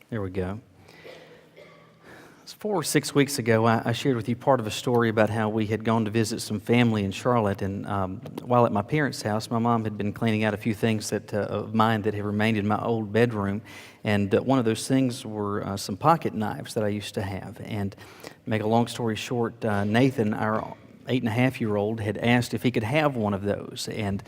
There we go. 4 or 6 weeks ago, I shared with you part of a story about how we had gone to visit some family in Charlotte, and while at my parents' house, my mom had been cleaning out a few things of mine that had remained in my old bedroom, and one of those things were some pocket knives that I used to have. And to make a long story short, Nathan, our 8.5-year-old, had asked if he could have one of those, and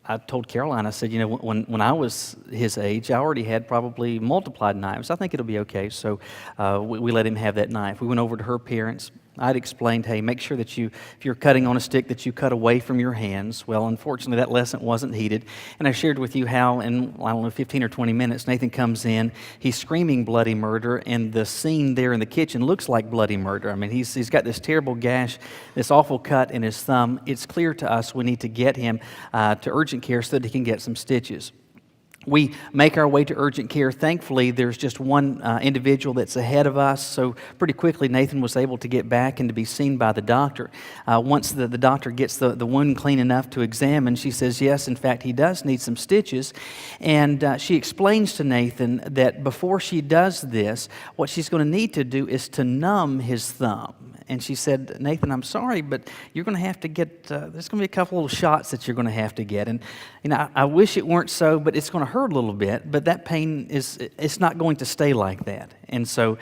I told Caroline, I said, when I was his age, I already had probably multiplied knives. I think it'll be okay. So we let him have that knife. We went over to her parents. I'd explained, hey, make sure that if you're cutting on a stick, that you cut away from your hands. Well, unfortunately, that lesson wasn't heeded. And I shared with you how in, 15 or 20 minutes, Nathan comes in. He's screaming bloody murder, and the scene there in the kitchen looks like bloody murder. I mean, he's got this terrible gash, this awful cut in his thumb. It's clear to us we need to get him to urgent care so that he can get some stitches. We make our way to urgent care. Thankfully, there's just one individual that's ahead of us, so pretty quickly Nathan was able to get back and to be seen by the doctor. Once the doctor gets the wound clean enough to examine, she says, yes, in fact, he does need some stitches. And she explains to Nathan that before she does this, what she's going to need to do is to numb his thumb. And she said, Nathan, I'm sorry, but you're going to have to get, there's going to be a couple little shots that you're going to have to get. And I wish it weren't so, but it's going to hurt a little bit. But that pain it's not going to stay like that. And so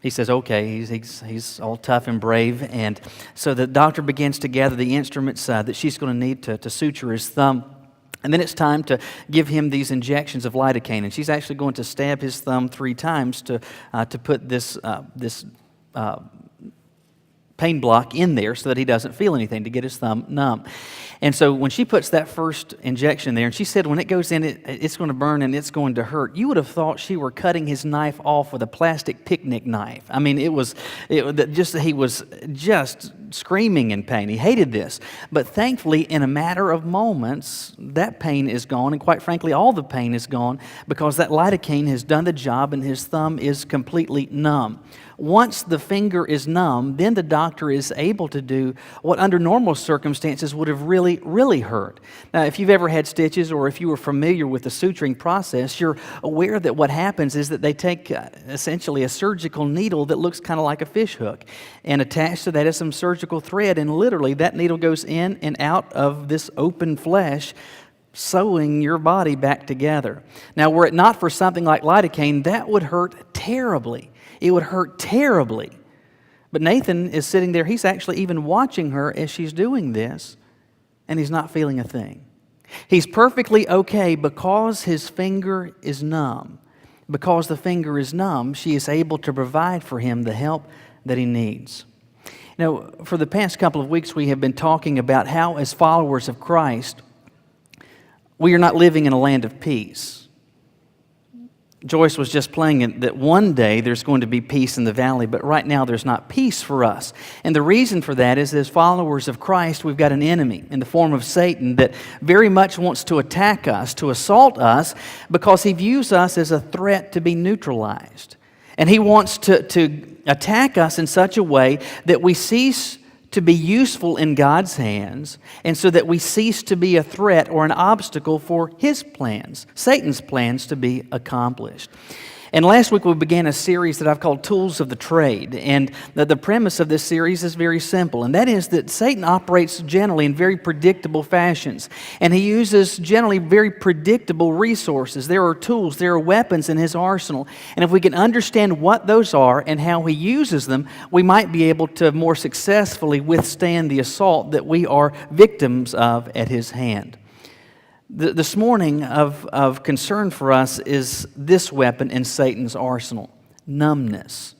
he says, okay, he's all tough and brave. And so the doctor begins to gather the instruments that she's going to need to suture his thumb. And then it's time to give him these injections of lidocaine. And she's actually going to stab his thumb 3 times to put this pain block in there so that he doesn't feel anything, to get his thumb numb. And so when she puts that first injection there, and she said when it goes in, it's going to burn and it's going to hurt. You would have thought she were cutting his knife off with a plastic picnic knife. I mean, he was just screaming in pain. He hated this. But thankfully, in a matter of moments, that pain is gone, and quite frankly, all the pain is gone because that lidocaine has done the job and his thumb is completely numb. Once the finger is numb, then the doctor is able to do what under normal circumstances would have really, really hurt. Now, if you've ever had stitches or if you were familiar with the suturing process, you're aware that what happens is that they take essentially a surgical needle that looks kind of like a fish hook, and attached to that is some surgical thread, and literally that needle goes in and out of this open flesh, sewing your body back together. Now, were it not for something like lidocaine, that would hurt terribly. It would hurt terribly. But Nathan is sitting there. He's actually even watching her as she's doing this, and he's not feeling a thing. He's perfectly okay because his finger is numb. Because the finger is numb, she is able to provide for him the help that he needs. For the past couple of weeks, we have been talking about how, as followers of Christ, we are not living in a land of peace. Joyce was just playing it that one day there's going to be peace in the valley, but right now there's not peace for us. And the reason for that is, as followers of Christ, we've got an enemy in the form of Satan that very much wants to attack us, to assault us, because he views us as a threat to be neutralized. And he wants to attack us in such a way that we cease to be useful in God's hands, and so that we cease to be a threat or an obstacle for his plans, Satan's plans, to be accomplished. And last week we began a series that I've called Tools of the Trade. And the premise of this series is very simple, and that is that Satan operates generally in very predictable fashions. And he uses generally very predictable resources. There are tools, there are weapons in his arsenal. And if we can understand what those are and how he uses them, we might be able to more successfully withstand the assault that we are victims of at his hand. This morning of concern for us is this weapon in Satan's arsenal: numbness.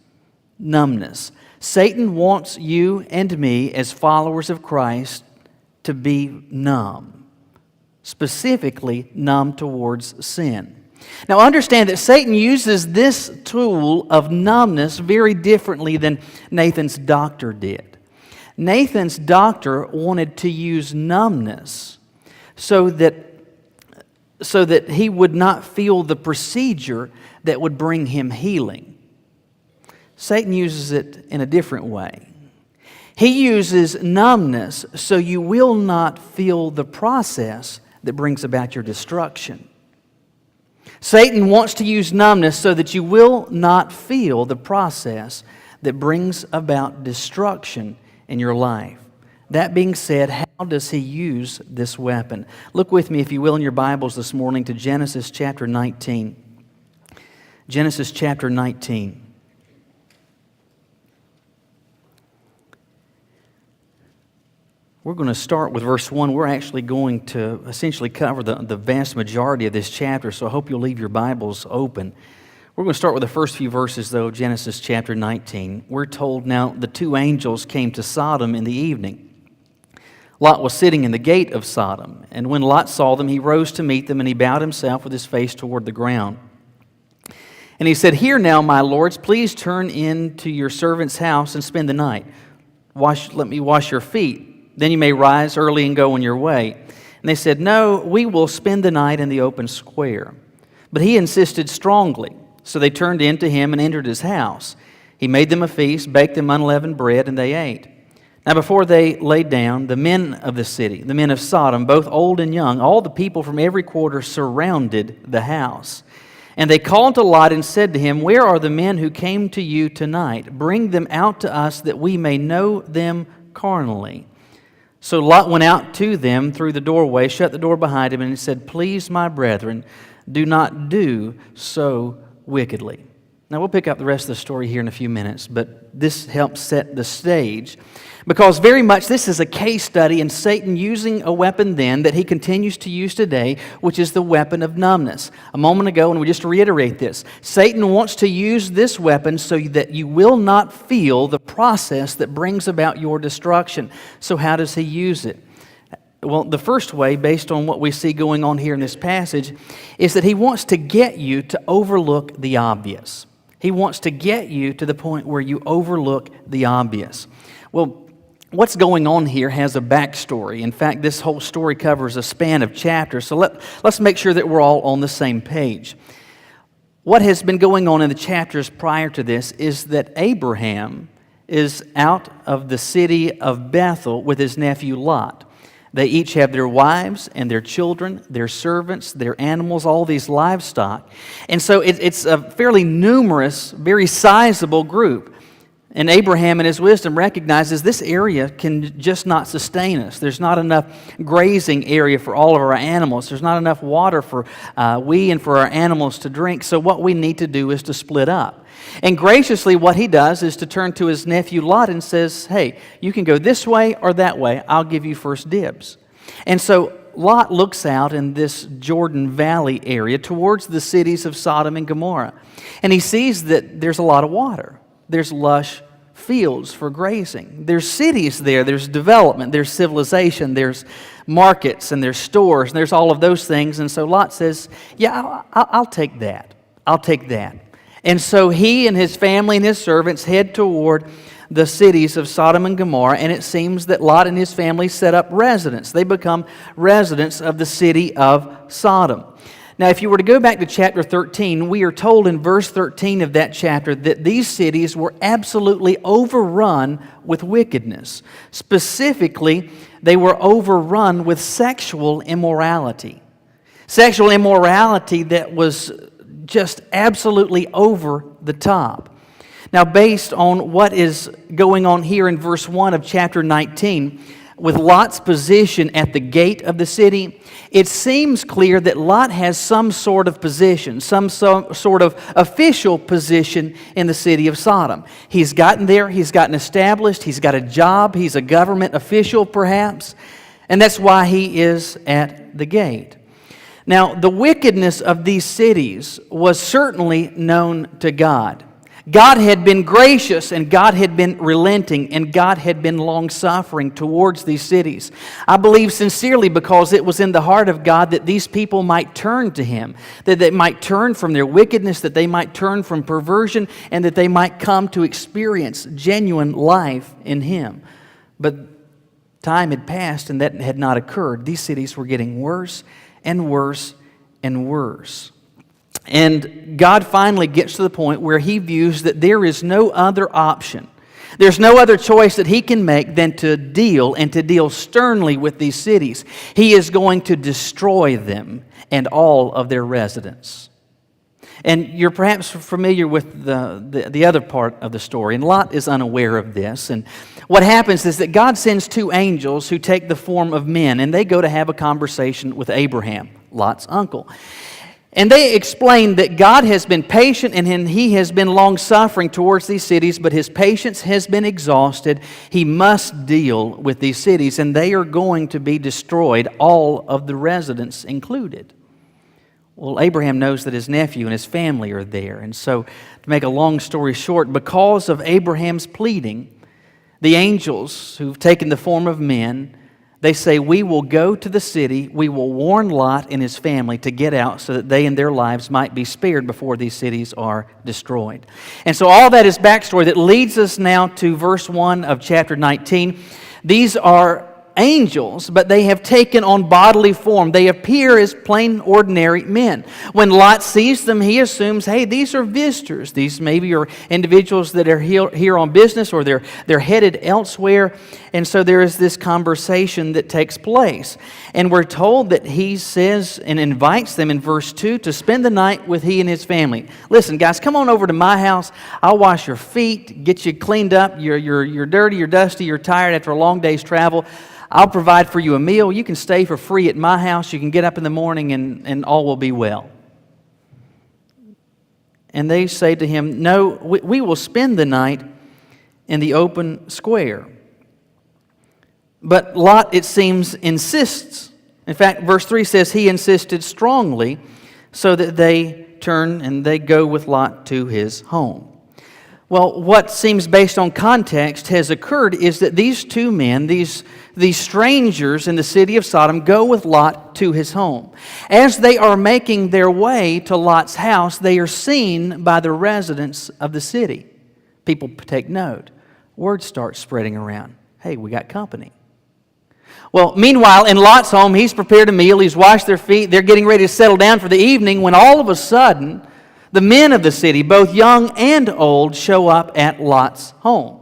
Numbness. Satan wants you and me as followers of Christ to be numb, specifically numb towards sin. Now understand that Satan uses this tool of numbness very differently than Nathan's doctor did. Nathan's doctor wanted to use numbness so that he would not feel the procedure that would bring him healing. Satan uses it in a different way. He uses numbness so you will not feel the process that brings about your destruction. Satan wants to use numbness so that you will not feel the process that brings about destruction in your life. That being said, how does he use this weapon? Look with me, if you will, in your Bibles this morning to Genesis chapter 19. Genesis chapter 19. We're going to start with verse 1. We're actually going to essentially cover the vast majority of this chapter, so I hope you'll leave your Bibles open. We're going to start with the first few verses, though, of Genesis chapter 19. We're told, now the two angels came to Sodom in the evening. Lot was sitting in the gate of Sodom, and when Lot saw them, he rose to meet them, and he bowed himself with his face toward the ground. And he said, "Here now, my lords, please turn into your servant's house and spend the night. Let me wash your feet. Then you may rise early and go on your way." And they said, "No, we will spend the night in the open square." But he insisted strongly. So they turned in to him and entered his house. He made them a feast, baked them unleavened bread, and they ate. Now before they lay down, the men of the city, the men of Sodom, both old and young, all the people from every quarter surrounded the house. And they called to Lot and said to him, "Where are the men who came to you tonight? Bring them out to us that we may know them carnally." So Lot went out to them through the doorway, shut the door behind him, and he said, "Please, my brethren, do not do so wickedly." Now, we'll pick up the rest of the story here in a few minutes, but this helps set the stage because very much this is a case study in Satan using a weapon then that he continues to use today, which is the weapon of numbness. A moment ago, and we just reiterate this, Satan wants to use this weapon so that you will not feel the process that brings about your destruction. So how does he use it? Well, the first way, based on what we see going on here in this passage, is that he wants to get you to overlook the obvious. He wants to get you to the point where you overlook the obvious. Well, what's going on here has a backstory. In fact, this whole story covers a span of chapters, so let's make sure that we're all on the same page. What has been going on in the chapters prior to this is that Abraham is out of the city of Bethel with his nephew Lot. They each have their wives and their children, their servants, their animals, all these livestock. And so it's a fairly numerous, very sizable group. And Abraham in his wisdom recognizes this area can just not sustain us. There's not enough grazing area for all of our animals. There's not enough water for we and for our animals to drink. So what we need to do is to split up. And graciously what he does is to turn to his nephew Lot and says, "Hey, you can go this way or that way. I'll give you first dibs." And so Lot looks out in this Jordan Valley area towards the cities of Sodom and Gomorrah. And he sees that there's a lot of water. There's lush fields for grazing. There's cities there. There's development. There's civilization. There's markets and there's stores. And there's all of those things. And so Lot says, "Yeah, I'll take that. I'll take that." And so he and his family and his servants head toward the cities of Sodom and Gomorrah, and it seems that Lot and his family set up residence. They become residents of the city of Sodom. Now, if you were to go back to chapter 13, we are told in verse 13 of that chapter that these cities were absolutely overrun with wickedness. Specifically, they were overrun with sexual immorality. Sexual immorality that was just absolutely over the top. Now, based on what is going on here in verse 1 of chapter 19, with Lot's position at the gate of the city, it seems clear that Lot has some sort of position, some sort of official position in the city of Sodom. He's gotten there, he's gotten established, he's got a job, he's a government official perhaps, and that's why he is at the gate. Now, the wickedness of these cities was certainly known to God. God had been gracious and God had been relenting and God had been long-suffering towards these cities. I believe sincerely because it was in the heart of God that these people might turn to Him, that they might turn from their wickedness, that they might turn from perversion, and that they might come to experience genuine life in Him. But time had passed and that had not occurred. These cities were getting worse and worse and worse. And God finally gets to the point where He views that there is no other option. There's no other choice that He can make than to deal and to deal sternly with these cities. He is going to destroy them and all of their residents. And you're perhaps familiar with the other part of the story, and Lot is unaware of this. And what happens is that God sends two angels who take the form of men, and they go to have a conversation with Abraham, Lot's uncle. And they explain that God has been patient and He has been long-suffering towards these cities, but His patience has been exhausted. He must deal with these cities, and they are going to be destroyed, all of the residents included. Well, Abraham knows that his nephew and his family are there. And so, to make a long story short, because of Abraham's pleading, the angels who've taken the form of men, they say, we will go to the city, we will warn Lot and his family to get out so that they and their lives might be spared before these cities are destroyed. And so all that is backstory that leads us now to verse 1 of chapter 19. These are angels, but they have taken on bodily form. They appear as plain, ordinary men. When Lot sees them, he assumes, hey, these are visitors. These maybe are individuals that are here on business, or they're headed elsewhere. And so there is this conversation that takes place. And we're told that he says and invites them in verse 2 to spend the night with he and his family. Listen, guys, come on over to my house. I'll wash your feet, get you cleaned up. You're dirty, you're dusty, you're tired after a long day's travel. I'll provide for you a meal. You can stay for free at my house. You can get up in the morning and all will be well. And they say to him, no, we will spend the night in the open square. But Lot, it seems, insists. In fact, verse 3 says he insisted strongly, so that they turn and they go with Lot to his home. Well, what seems based on context has occurred is that these two men, these strangers in the city of Sodom, go with Lot to his home. As they are making their way to Lot's house, they are seen by the residents of the city. People take note. Word starts spreading around. Hey, we got company. Well, meanwhile, in Lot's home, he's prepared a meal, he's washed their feet, they're getting ready to settle down for the evening, when all of a sudden, the men of the city, both young and old, show up at Lot's home.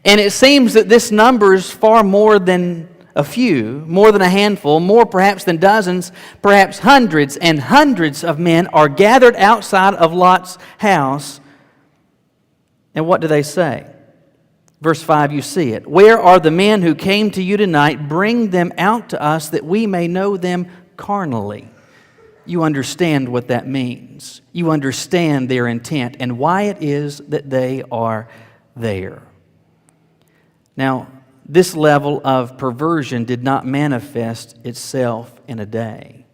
And it seems that this numbers far more than a few, more than a handful, more perhaps than dozens, perhaps hundreds and hundreds of men are gathered outside of Lot's house. And what do they say? Verse 5, you see it. Where are the men who came to you tonight? Bring them out to us that we may know them carnally. You understand what that means. You understand their intent and why it is that they are there. Now, this level of perversion did not manifest itself in a day.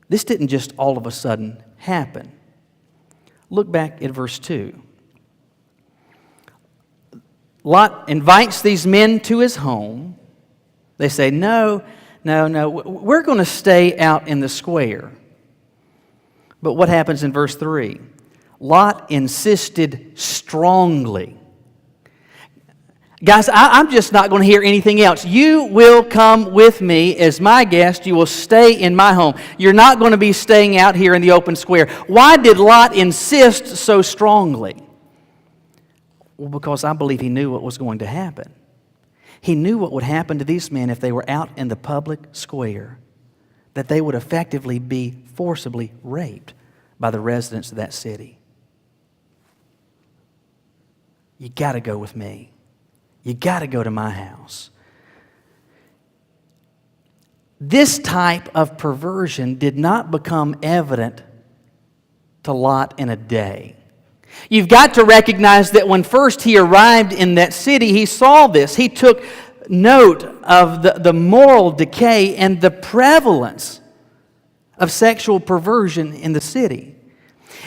This didn't just all of a sudden happen. Look back at verse 2. Lot invites these men to his home. They say, no, we're going to stay out in the square. But what happens in verse 3? Lot insisted strongly. Guys, I'm just not going to hear anything else. You will come with me as my guest. You will stay in my home. You're not going to be staying out here in the open square. Why did Lot insist so strongly? Well, because I believe he knew what was going to happen. He knew what would happen to these men if they were out in the public square, that they would effectively be forcibly raped by the residents of that city. You got to go with me. You got to go to my house. This type of perversion did not become evident to Lot in a day. You've got to recognize that when first he arrived in that city, he saw this. He took note of the moral decay and the prevalence of sexual perversion in the city.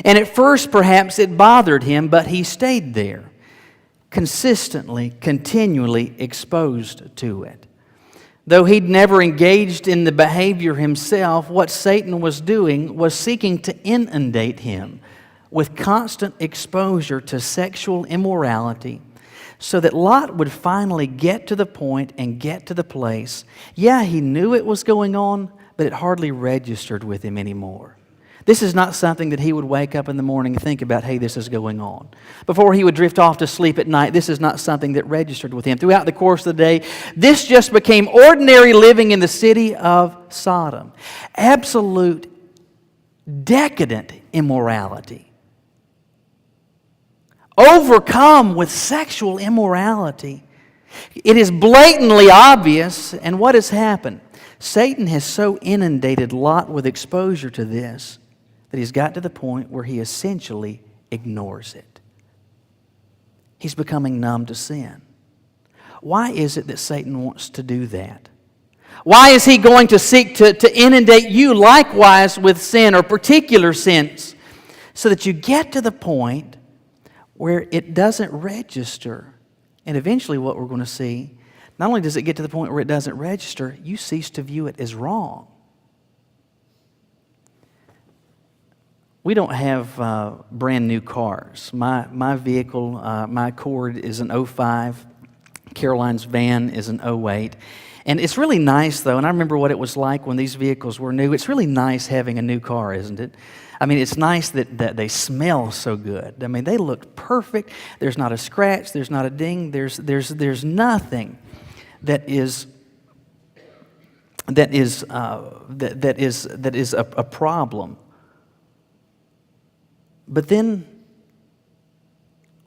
And at first, perhaps it bothered him, but he stayed there, consistently, continually exposed to it. Though he'd never engaged in the behavior himself, what Satan was doing was seeking to inundate him with constant exposure to sexual immorality, so that Lot would finally get to the point and get to the place. Yeah, he knew it was going on, but it hardly registered with him anymore. This is not something that he would wake up in the morning and think about, hey, this is going on. Before he would drift off to sleep at night, this is not something that registered with him. Throughout the course of the day, this just became ordinary living in the city of Sodom. Absolute decadent immorality, overcome with sexual immorality. It is blatantly obvious, and what has happened? Satan has so inundated Lot with exposure to this that he's got to the point where he essentially ignores it. He's becoming numb to sin. Why is it that Satan wants to do that? Why is he going to seek to inundate you likewise with sin or particular sins? So that you get to the point where it doesn't register. And eventually what we're going to see, not only does it get to the point where it doesn't register, you cease to view it as wrong. We don't have brand new cars. My vehicle, my Accord is an '05. Caroline's van is an '08. And it's really nice, though, and I remember what it was like when these vehicles were new. It's really nice having a new car, isn't it? I mean, it's nice that they smell so good. I mean, they look perfect. There's not a scratch. There's not a ding. There's nothing that is a problem. But then,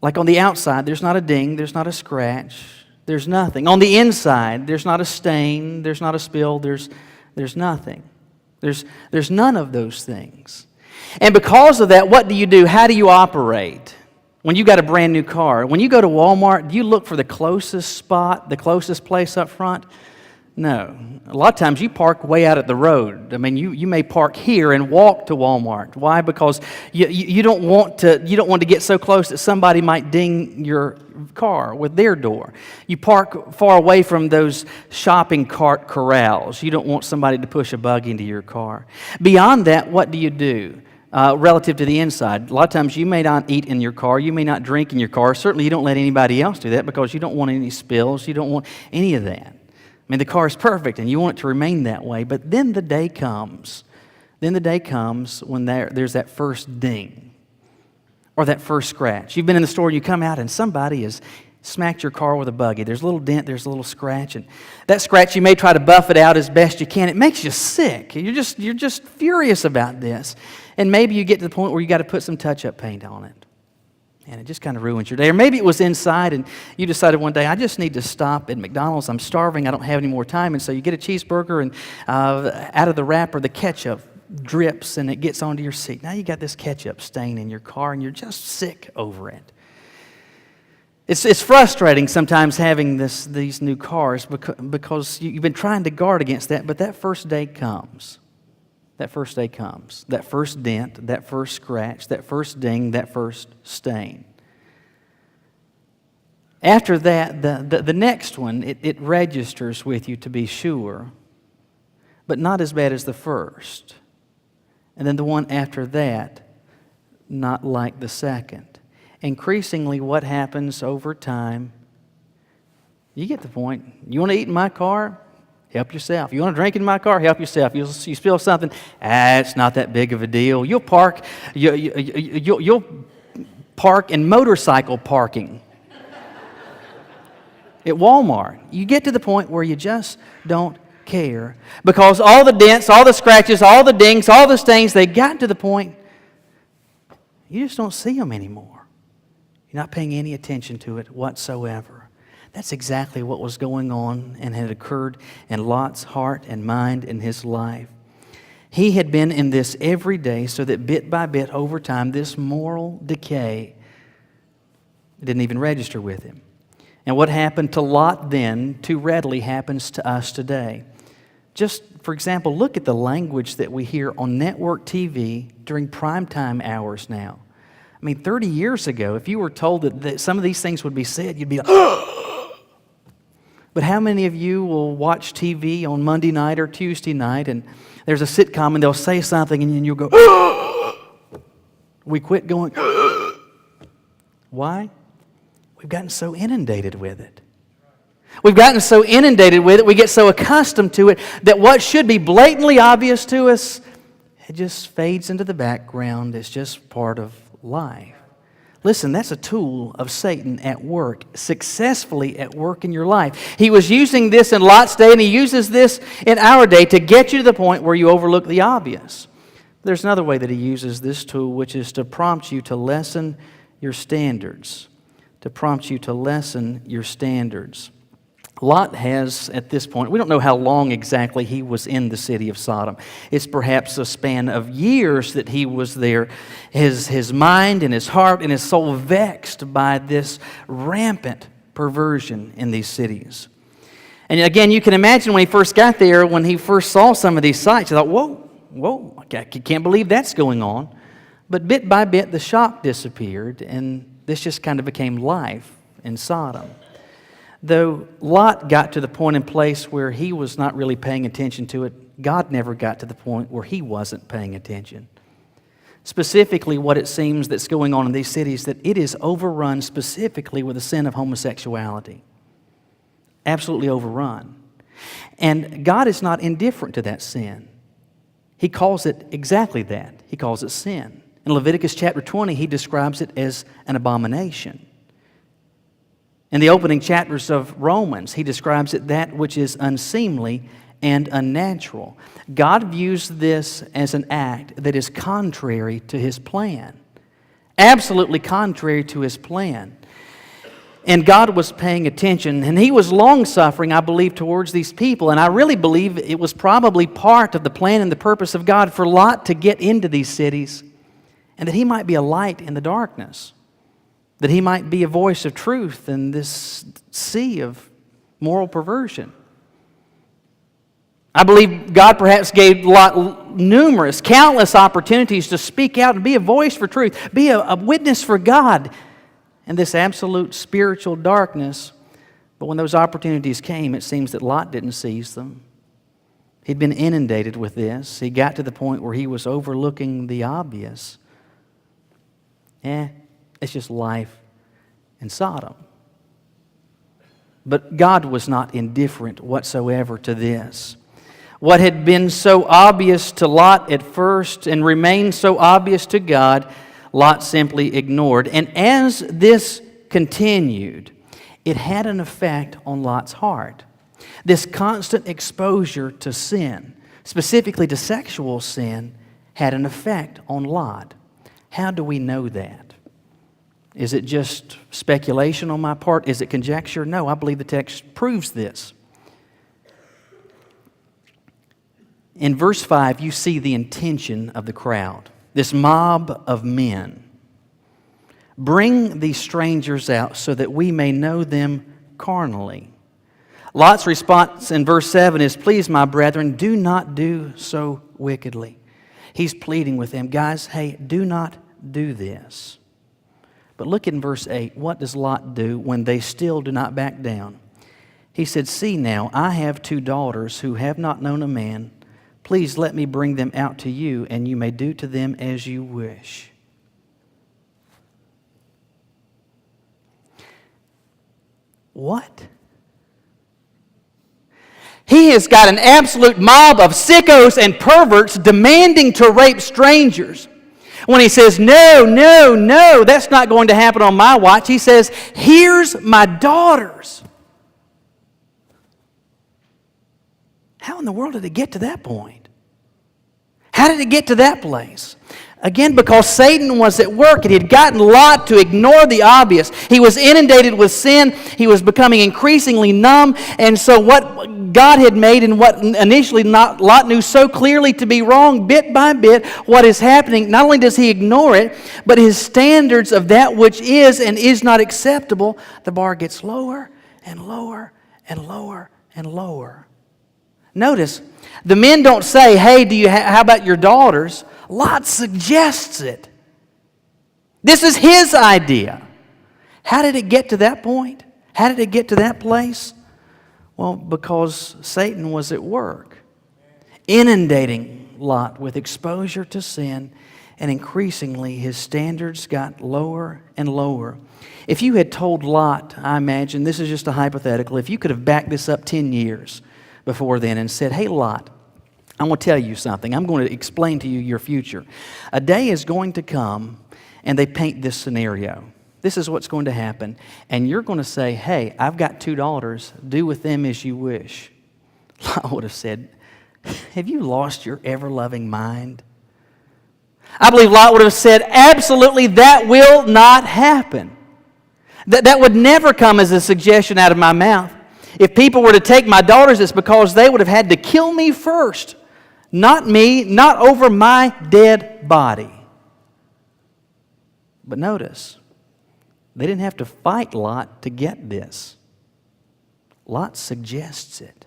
like on the outside, there's not a ding. There's not a scratch. There's nothing. On the inside, there's not a stain, there's not a spill, there's nothing. There's none of those things. And because of that, what do? How do you operate when you got a brand new car? When you go to Walmart, do you look for the closest spot, the closest place up front? No. A lot of times you park way out at the road. I mean, you may park here and walk to Walmart. Why? Because you don't want to get so close that somebody might ding your car with their door. You park far away from those shopping cart corrals. You don't want somebody to push a bug into your car. Beyond that, what do? Relative to the inside. A lot of times you may not eat in your car. You may not drink in your car. Certainly you don't let anybody else do that because you don't want any spills. You don't want any of that. I mean, the car is perfect and you want it to remain that way, but then the day comes. Then the day comes when there's that first ding or that first scratch. You've been in the store and you come out and somebody has smacked your car with a buggy. There's a little dent, there's a little scratch, and that scratch you may try to buff it out as best you can. It makes you sick. You're just furious about this. And maybe you get to the point where you got to put some touch-up paint on it. And it just kind of ruins your day. Or maybe it was inside and you decided one day, I just need to stop at McDonald's. I'm starving. I don't have any more time. And so you get a cheeseburger and out of the wrapper, the ketchup drips and it gets onto your seat. Now you got this ketchup stain in your car and you're just sick over it. It's frustrating sometimes having these new cars because you've been trying to guard against that, but that first day comes. That first day comes. That first dent, that first scratch, that first ding, that first stain. After that, the next one, it registers with you to be sure, but not as bad as the first. And then the one after that, not like the second. Increasingly, what happens over time, you get the point. You want to eat in my car? Help yourself. You want to drink in my car? Help yourself. You spill something? It's not that big of a deal. You'll park in motorcycle parking at Walmart. You get to the point where you just don't care because all the dents, all the scratches, all the dings, all the stains, they got to the point you just don't see them anymore. You're not paying any attention to it whatsoever. That's exactly what was going on and had occurred in Lot's heart and mind in his life. He had been in this every day so that bit by bit over time, this moral decay didn't even register with him. And what happened to Lot then too readily happens to us today. Just, for example, look at the language that we hear on network TV during primetime hours now. I mean, 30 years ago, if you were told that some of these things would be said, you'd be like, but how many of you will watch TV on Monday night or Tuesday night and there's a sitcom and they'll say something and you'll go, we quit going, why? We've gotten so inundated with it. We've gotten so inundated with it, we get so accustomed to it that what should be blatantly obvious to us, it just fades into the background. It's just part of life. Listen, that's a tool of Satan at work, successfully at work in your life. He was using this in Lot's day, and he uses this in our day to get you to the point where you overlook the obvious. There's another way that he uses this tool, which is to prompt you to lessen your standards. To prompt you to lessen your standards. Lot has, at this point, we don't know how long exactly he was in the city of Sodom. It's perhaps a span of years that he was there. His mind and his heart and his soul vexed by this rampant perversion in these cities. And again, you can imagine when he first got there, when he first saw some of these sights, he thought, whoa, I can't believe that's going on. But bit by bit, the shock disappeared, and this just kind of became life in Sodom. Though Lot got to the point and place where he was not really paying attention to it, God never got to the point where he wasn't paying attention. Specifically, what it seems that's going on in these cities, that it is overrun specifically with the sin of homosexuality. Absolutely overrun. And God is not indifferent to that sin. He calls it exactly that. He calls it sin. In Leviticus chapter 20, he describes it as an abomination. In the opening chapters of Romans, he describes it that which is unseemly and unnatural. God views this as an act that is contrary to his plan. Absolutely contrary to his plan. And God was paying attention, and he was long-suffering, I believe, towards these people. And I really believe it was probably part of the plan and the purpose of God for Lot to get into these cities, and that he might be a light in the darkness. That he might be a voice of truth in this sea of moral perversion. I believe God perhaps gave Lot countless opportunities to speak out and be a voice for truth, be a witness for God in this absolute spiritual darkness. But when those opportunities came, it seems that Lot didn't seize them. He'd been inundated with this. He got to the point where he was overlooking the obvious. It's just life in Sodom. But God was not indifferent whatsoever to this. What had been so obvious to Lot at first and remained so obvious to God, Lot simply ignored. And as this continued, it had an effect on Lot's heart. This constant exposure to sin, specifically to sexual sin, had an effect on Lot. How do we know that? Is it just speculation on my part? Is it conjecture? No, I believe the text proves this. In verse 5, you see the intention of the crowd, this mob of men. Bring these strangers out so that we may know them carnally. Lot's response in verse 7 is, please, my brethren, do not do so wickedly. He's pleading with them, guys, hey, do not do this. But look in verse 8. What does Lot do when they still do not back down? He said, see now, I have 2 daughters who have not known a man. Please let me bring them out to you, and you may do to them as you wish. What? He has got an absolute mob of sickos and perverts demanding to rape strangers. When he says, no, that's not going to happen on my watch, he says, here's my daughters. How in the world did it get to that point? How did it get to that place? Again, because Satan was at work and he had gotten Lot to ignore the obvious. He was inundated with sin. He was becoming increasingly numb. And so what God had made and what initially Lot knew so clearly to be wrong, bit by bit, what is happening, not only does he ignore it, but his standards of that which is and is not acceptable, the bar gets lower and lower and lower and lower. Notice, the men don't say, hey, how about your daughters? Lot suggests it. This is his idea. How did it get to that point? How did it get to that place? Well, because Satan was at work, inundating Lot with exposure to sin, and increasingly his standards got lower and lower. If you had told Lot, I imagine, this is just a hypothetical, if you could have backed this up 10 years before then and said, hey, Lot, I'm going to tell you something. I'm going to explain to you your future. A day is going to come, and they paint this scenario. This is what's going to happen. And you're going to say, hey, I've got 2 daughters. Do with them as you wish. I would have said, have you lost your ever-loving mind? I believe Lot would have said, absolutely, that will not happen. That would never come as a suggestion out of my mouth. If people were to take my daughters, it's because they would have had to kill me first. Not me, not over my dead body. But notice, they didn't have to fight Lot to get this. Lot suggests it.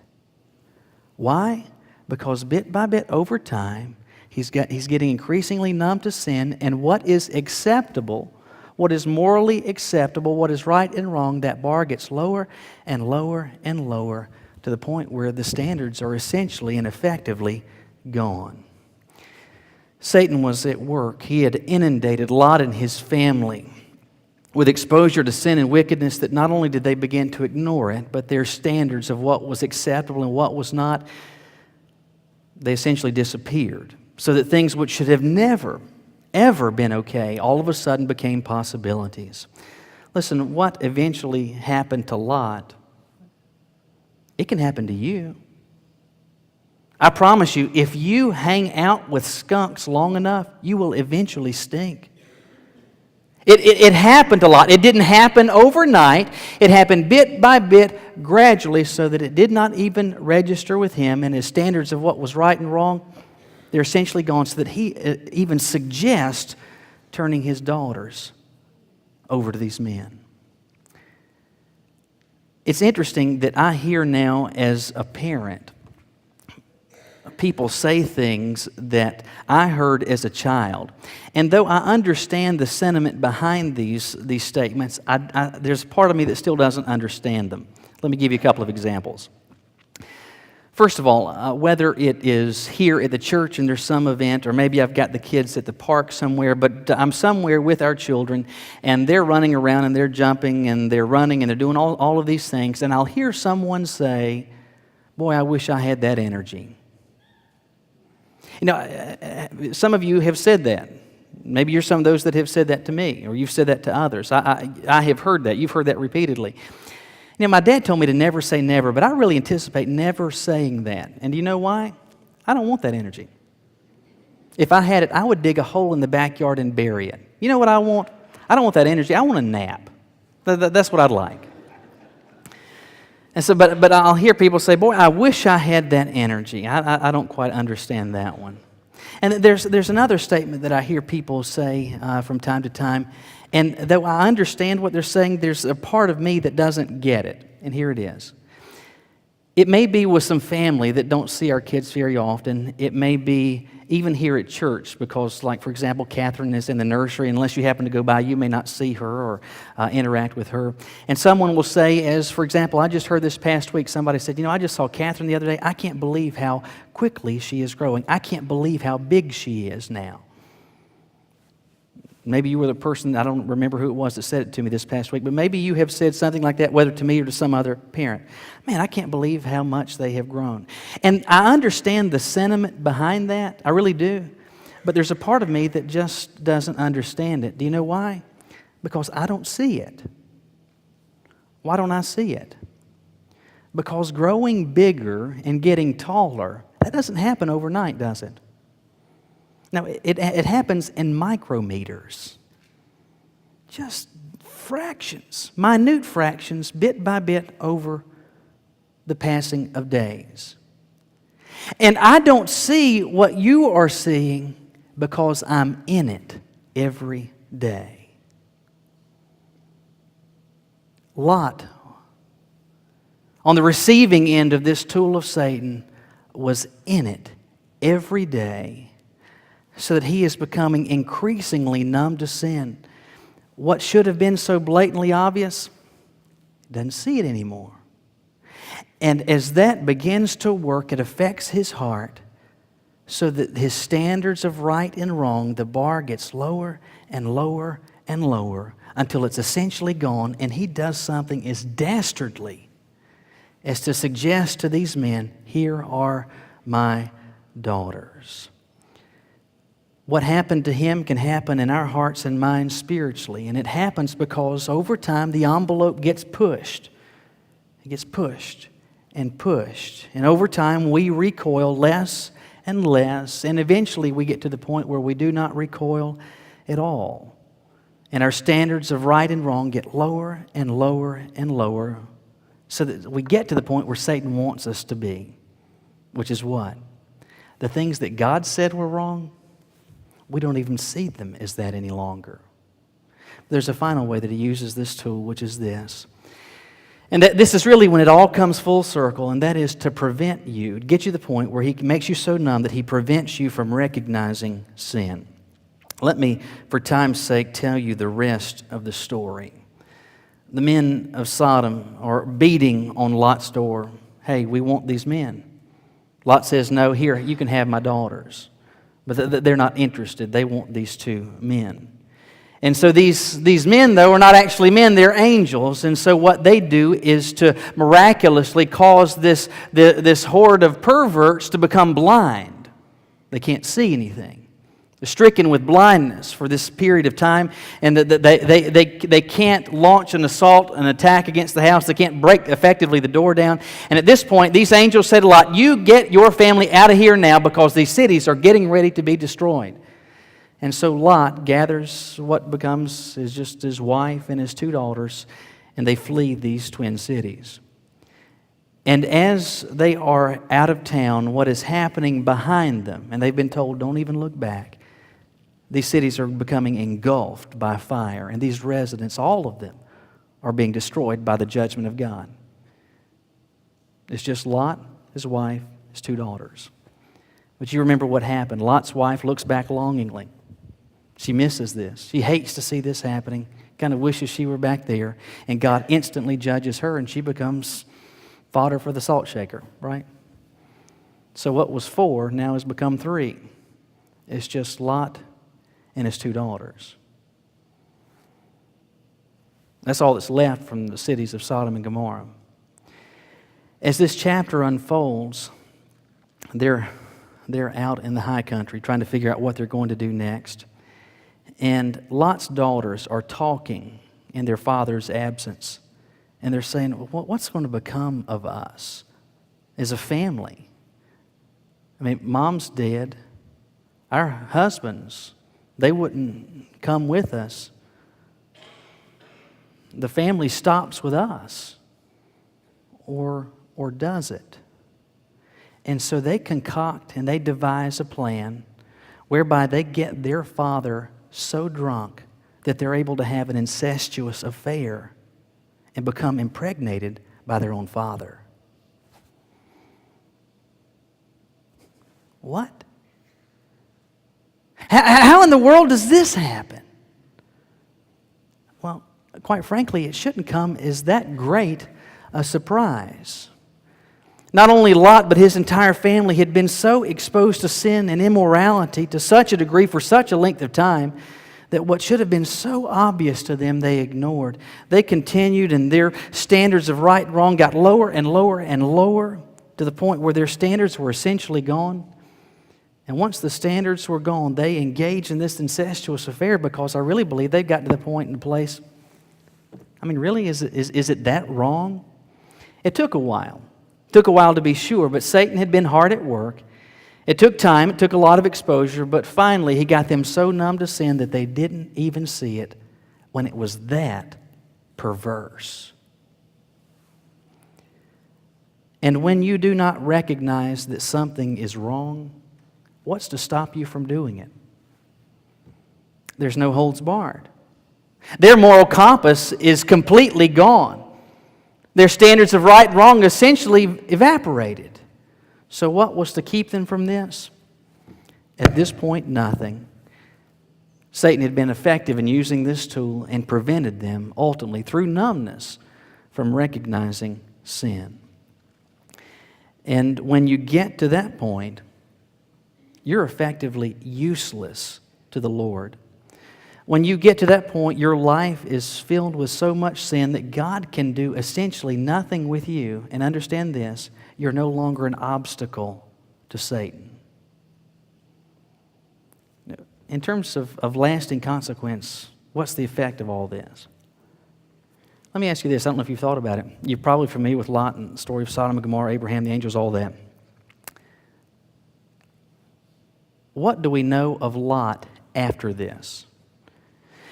Why? Because bit by bit over time, he's getting increasingly numb to sin, and what is acceptable, what is morally acceptable, what is right and wrong, that bar gets lower and lower and lower to the point where the standards are essentially and effectively gone. Satan was at work. He had inundated Lot and his family with exposure to sin and wickedness that not only did they begin to ignore it, but their standards of what was acceptable and what was not, they essentially disappeared. So that things which should have never, ever been okay, all of a sudden became possibilities. Listen, what eventually happened to Lot, it can happen to you. I promise you, if you hang out with skunks long enough, you will eventually stink. It happened a lot. It didn't happen overnight. It happened bit by bit, gradually, so that it did not even register with him, and his standards of what was right and wrong, they're essentially gone, so that he even suggests turning his daughters over to these men. It's interesting that I hear now as a parent people say things that I heard as a child. And though I understand the sentiment behind these statements, there's part of me that still doesn't understand them. Let me give you a couple of examples. First of all, whether it is here at the church and there's some event, or maybe I've got the kids at the park somewhere, but I'm somewhere with our children, and they're running around and they're jumping and they're running and they're doing all of these things, and I'll hear someone say, "Boy, I wish I had that energy." You know, some of you have said that. Maybe you're some of those that have said that to me, or you've said that to others. I have heard that. You've heard that repeatedly. You know, my dad told me to never say never, but I really anticipate never saying that. And do you know why? I don't want that energy. If I had it, I would dig a hole in the backyard and bury it. You know what I want? I don't want that energy. I want a nap. That's what I'd like. And so, but I'll hear people say, "Boy, I wish I had that energy." I don't quite understand that one. And there's another statement that I hear people say from time to time, and though I understand what they're saying, there's a part of me that doesn't get it. And here it is. It may be with some family that don't see our kids very often. It may be even here at church because, like, for example, Catherine is in the nursery. Unless you happen to go by, you may not see her or interact with her. And someone will say, as, for example, I just heard this past week, somebody said, "You know, I just saw Catherine the other day. I can't believe how quickly she is growing. I can't believe how big she is now." Maybe you were the person, I don't remember who it was that said it to me this past week, but maybe you have said something like that, whether to me or to some other parent. "Man, I can't believe how much they have grown." And I understand the sentiment behind that. I really do. But there's a part of me that just doesn't understand it. Do you know why? Because I don't see it. Why don't I see it? Because growing bigger and getting taller, that doesn't happen overnight, does it? Now, it happens in micrometers. Just fractions, minute fractions, bit by bit over the passing of days. And I don't see what you are seeing because I'm in it every day. Lot, on the receiving end of this tool of Satan, was in it every day, so that he is becoming increasingly numb to sin. What should have been so blatantly obvious, doesn't see it anymore. And as that begins to work, it affects his heart, so that his standards of right and wrong, the bar gets lower and lower and lower until it's essentially gone, and he does something as dastardly as to suggest to these men, "Here are my daughters." What happened to him can happen in our hearts and minds spiritually. And it happens because over time the envelope gets pushed. It gets pushed and pushed. And over time we recoil less and less, and eventually we get to the point where we do not recoil at all. And our standards of right and wrong get lower and lower and lower, so that we get to the point where Satan wants us to be, which is what? The things that God said were wrong, we don't even see them as that any longer. There's a final way that he uses this tool, which is this. And this is really when it all comes full circle, and that is to prevent you, to get you to the point where he makes you so numb that he prevents you from recognizing sin. Let me, for time's sake, tell you the rest of the story. The men of Sodom are beating on Lot's door. Hey, we want these men. Lot says, no, here, you can have my daughters. But they're not interested. They want these two men. And so these men, though, are not actually men, they're angels. And so what they do is to miraculously cause this horde of perverts to become blind. They can't see anything. They're stricken with blindness for this period of time, and they can't launch an assault, an attack against the house. They can't break effectively the door down. And at this point, these angels said to Lot, you get your family out of here now because these cities are getting ready to be destroyed. And so Lot gathers what becomes is just his wife and his two daughters, and they flee these twin cities. And as they are out of town, what is happening behind them, and they've been told, don't even look back, these cities are becoming engulfed by fire, and these residents, all of them, are being destroyed by the judgment of God. It's just Lot, his wife, his two daughters. But you remember what happened. Lot's wife looks back longingly. She misses this. She hates to see this happening, kind of wishes she were back there, and God instantly judges her, and she becomes fodder for the salt shaker, right? So what was 4 now has become 3. It's just Lot and his two daughters. That's all that's left from the cities of Sodom and Gomorrah. As this chapter unfolds, they're out in the high country trying to figure out what they're going to do next. And Lot's daughters are talking in their father's absence. And they're saying, what's going to become of us as a family? I mean, mom's dead. Our husbands, they wouldn't come with us. The family stops with us. Or does it? And so they concoct and they devise a plan whereby they get their father so drunk that they're able to have an incestuous affair and become impregnated by their own father. What? How in the world does this happen? Well, quite frankly, it shouldn't come as that great a surprise. Not only Lot, but his entire family had been so exposed to sin and immorality to such a degree for such a length of time that what should have been so obvious to them, they ignored. They continued, and their standards of right and wrong got lower and lower and lower to the point where their standards were essentially gone. And once the standards were gone, they engaged in this incestuous affair because I really believe they've gotten to the point and place. I mean, really, is it that wrong? It took a while. It took a while to be sure, but Satan had been hard at work. It took time, it took a lot of exposure, but finally he got them so numb to sin that they didn't even see it when it was that perverse. And when you do not recognize that something is wrong, what's to stop you from doing it? There's no holds barred. Their moral compass is completely gone. Their standards of right and wrong essentially evaporated. So what was to keep them from this? At this point, nothing. Satan had been effective in using this tool and prevented them, ultimately, through numbness, from recognizing sin. And when you get to that point, you're effectively useless to the Lord. When you get to that point, your life is filled with so much sin that God can do essentially nothing with you. And understand this, you're no longer an obstacle to Satan. In terms of lasting consequence, what's the effect of all this? Let me ask you this. I don't know if you've thought about it. You're probably familiar with Lot and the story of Sodom and Gomorrah, Abraham, the angels, all that. what do we know of Lot after this?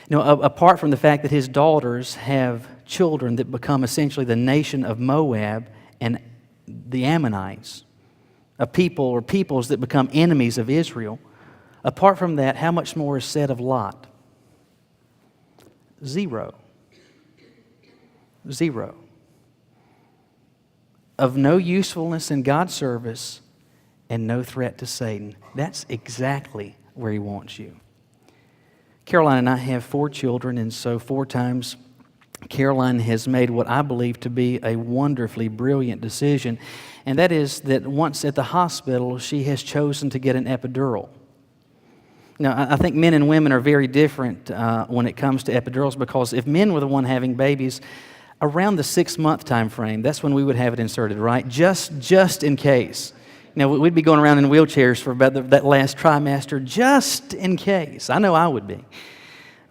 Apart from the fact that his daughters have children that become essentially the nation of Moab and the Ammonites, a people or peoples that become enemies of Israel, apart from that, how much more is said of Lot? Zero. Zero. Of no usefulness in God's service and no threat to Satan. That's exactly where He wants you. Caroline and I have 4 children, and so 4 times Caroline has made what I believe to be a wonderfully brilliant decision, and that is that once at the hospital, she has chosen to get an epidural. Now, I think men and women are very different when it comes to epidurals, because if men were the one having babies, around the 6-month time frame, that's when we would have it inserted, right? Just in case. We'd be going around in wheelchairs for about that last trimester, just in case. I know I would be.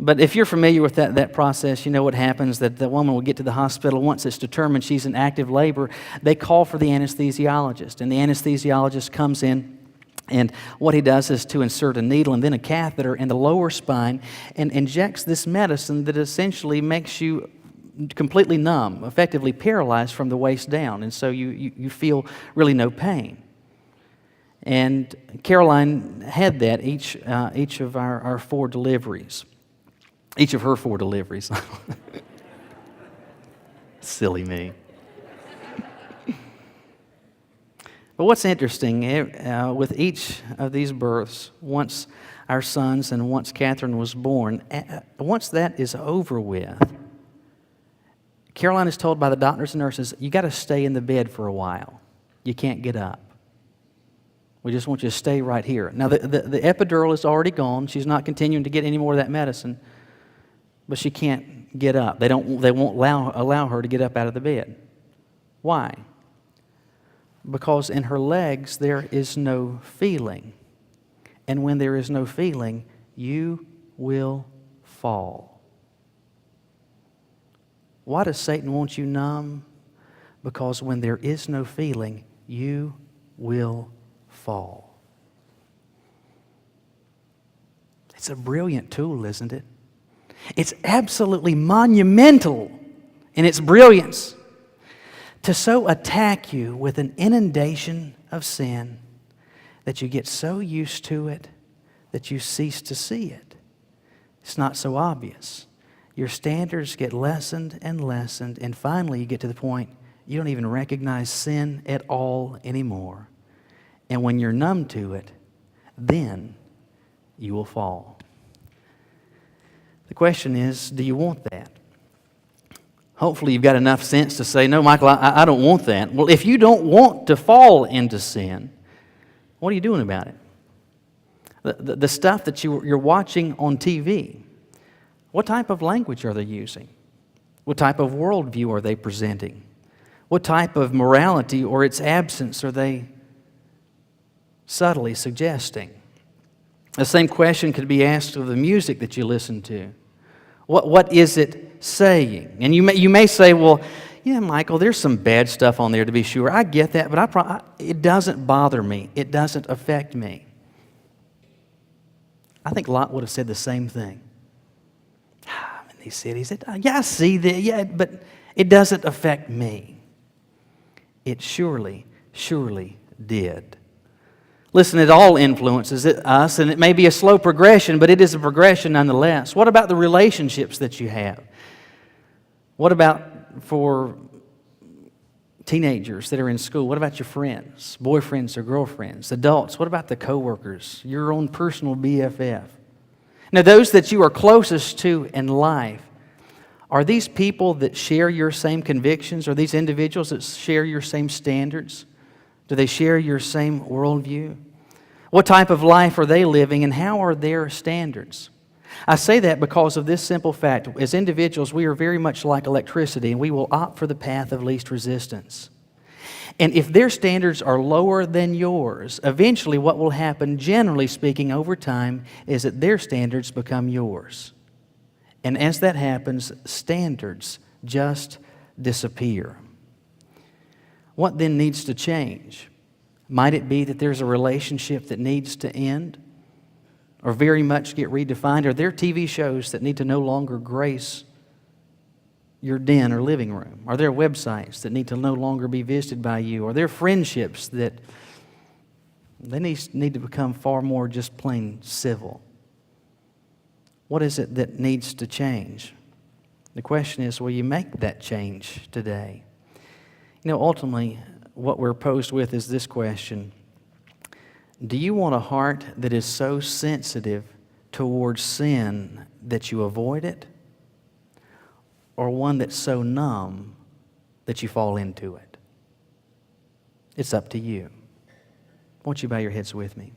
But if you're familiar with that process, you know what happens, that the woman will get to the hospital. Once it's determined she's in active labor, they call for the anesthesiologist. And the anesthesiologist comes in, and what he does is to insert a needle and then a catheter in the lower spine and injects this medicine that essentially makes you completely numb, effectively paralyzed from the waist down. And so you feel really no pain. And Caroline had that each of our 4 deliveries. Each of her 4 deliveries. Silly me. But what's interesting, with each of these births, once our sons and once Catherine was born, once that is over with, Caroline is told by the doctors and nurses, you got to stay in the bed for a while. You can't get up. We just want you to stay right here. Now, the epidural is already gone. She's not continuing to get any more of that medicine, but she can't get up. They won't allow her to get up out of the bed. Why? Because in her legs there is no feeling. And when there is no feeling, you will fall. Why does Satan want you numb? Because when there is no feeling, you will fall. It's a brilliant tool, isn't it? It's absolutely monumental in its brilliance to so attack you with an inundation of sin that you get so used to it that you cease to see it. It's not so obvious. Your standards get lessened and lessened, and finally you get to the point you don't even recognize sin at all anymore. And when you're numb to it, then you will fall. The question is, do you want that? Hopefully you've got enough sense to say, no, Michael, I don't want that. Well, if you don't want to fall into sin, what are you doing about it? The stuff that you're watching on TV, what type of language are they using? What type of worldview are they presenting? What type of morality or its absence are they subtly suggesting? The same question could be asked of the music that you listen to. What is it saying? And you may say, well, yeah, Michael, there's some bad stuff on there to be sure. I get that, but it doesn't bother me. It doesn't affect me. I think Lot would have said the same thing. I'm in these cities. I see that, but it doesn't affect me. It surely did. Listen, it all influences us, and it may be a slow progression, but it is a progression nonetheless. What about the relationships that you have? What about for teenagers that are in school? What about your friends, boyfriends or girlfriends, adults? What about the coworkers, your own personal BFF? Now, those that you are closest to in life, are these people that share your same convictions? Are these individuals that share your same standards? Do they share your same worldview? What type of life are they living, and how are their standards? I say that because of this simple fact. As individuals, we are very much like electricity, and we will opt for the path of least resistance. And if their standards are lower than yours, eventually what will happen, generally speaking, over time, is that their standards become yours. And as that happens, standards just disappear. What then needs to change? Might it be that there's a relationship that needs to end? or very much get redefined? Are there TV shows that need to no longer grace your den or living room? Are there websites that need to no longer be visited by you? Are there friendships that they need to become far more just plain civil? What is it that needs to change? The question is, will you make that change today? You know, ultimately, what we're posed with is this question: do you want a heart that is so sensitive towards sin that you avoid it, or one that's so numb that you fall into it? It's up to you. Won't you bow your heads with me?